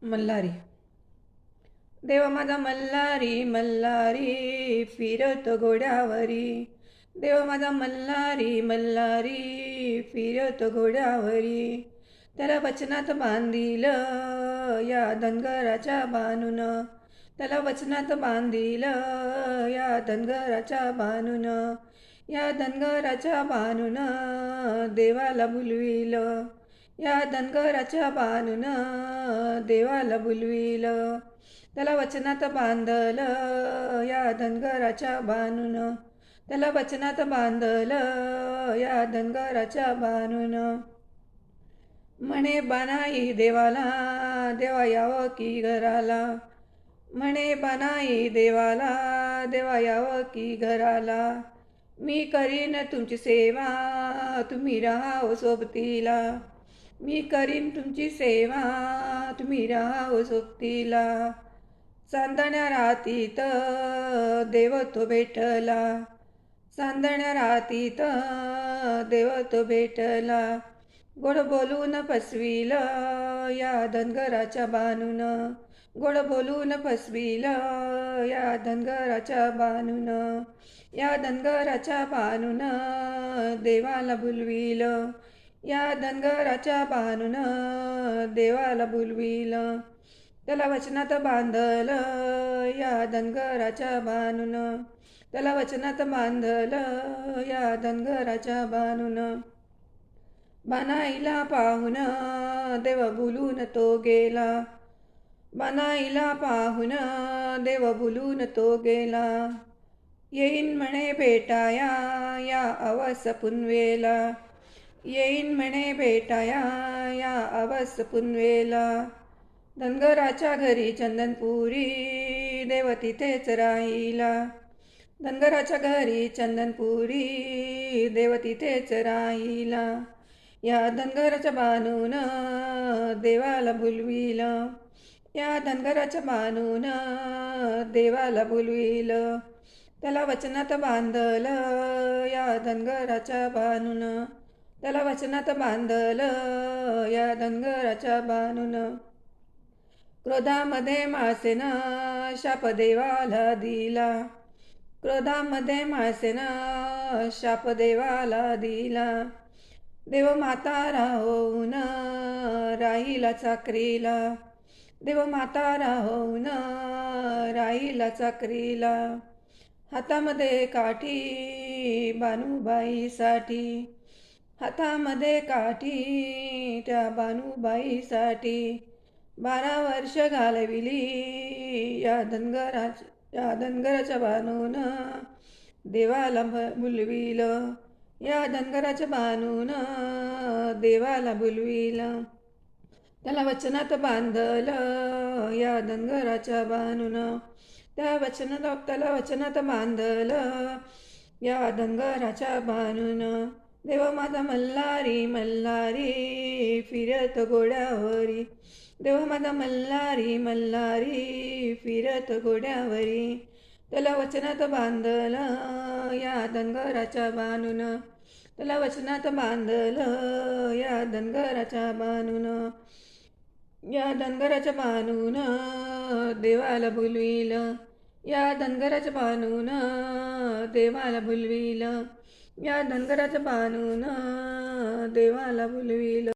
मल्हारी. देव माझा मल्हारी मल्हारी फिरतो घोड्यावरी. देव माझा मल्हारी मल्हारी फिरतो घोड्यावरी. त्याला वचनात बांधिलं या धनगराच्या बाणून. त्याला वचनात बांधिलं या धनगराच्या बाणून. या धनगराच्या बाणून देवाला बुलविलं. या धनगराच्या बाणून देवाला बुलविलं. त्याला वचनात बांधलं या धनगराच्या बाणून. त्याला वचनात बांधलं या धनगराच्या बाणून. म्हणे बानाई देवाला देवा यावं की घराला. म्हणे बानाई देवाला देवा यावं की घराला. मी करीन तुमची सेवा तुम्ही राहावं सोबतीला. मी करीन तुमची सेवा तुम्ही राहावं सोबतीला. चांदण्या रातीत देव तो भेटला. चांदण्या रातीत देव तो भेटला. गोड बोलून फसविलं या धनगराच्या बाणून. गोड बोलून फसविलं या धनगराच्या बाणून. या धनगराच्या बाणून देवाला बुलविलं. या धनगराच्या बाणून देवाला बुलविलं. त्याला वचनात बांधलं या धनगराच्या बाणून. त्याला वचनात बांधलं या धनगराच्या बाणून. बानाईला पाहून देव बोलून तो गेला. बानाईला पाहून देव बोलून तो गेला. येईन म्हणे भेटाया या अवस पुनवेला. येईन म्हणे भेटाया या अवस पुनवेला. धनगराच्या घरी चंदनपुरी देव तिथेच राहिला. धनगराच्या घरी चंदनपुरी देव तिथेच राहिला. या धनगराच्या बाणून देवाला बुलविलं. या धनगराच्या बाणून देवाला बुलविलं. त्याला वचनात बांधलं या धनगराच्या बाणून. त्याला वचनात बांधलं या धनगराच्या बाणून. क्रोधामध्ये माळसेनं शाप देवाला दिला. क्रोधामध्ये माळसेनं शाप देवाला दिला. देव म्हातारा होऊन राहिला चाकरीला. देव म्हातारा होऊन राहिला चाकरीला. हातामध्ये काठी बानूबाईसाठी. हातामध्ये काठी त्या बानूबाईसाठी. 12 वर्ष घालविली या धनगराच्या बाणून देवाला बुलविलं. या धनगराच्या बाणून देवाला बुलविलं. त्याला वचनात बांधलं या धनगराच्या बाणून. त्याला वचनात बांधलं या धनगराच्या बाणून. देव माझा मल्हारी मल्हारी फिरत घोड्यावरी. देव माझा मल्हारी मल्हारी फिरत घोड्यावरी. त्याला वचनात बांधलं या धनगराच्या बाणून. त्याला वचनात बांधलं या धनगराच्या बाणून. या धनगराच्या बाणून देवाला बुलविलं. या धनगराच्या बाणून देवाला बुलविलं. या धनगराच्या बाणून देवाला बुलविलं.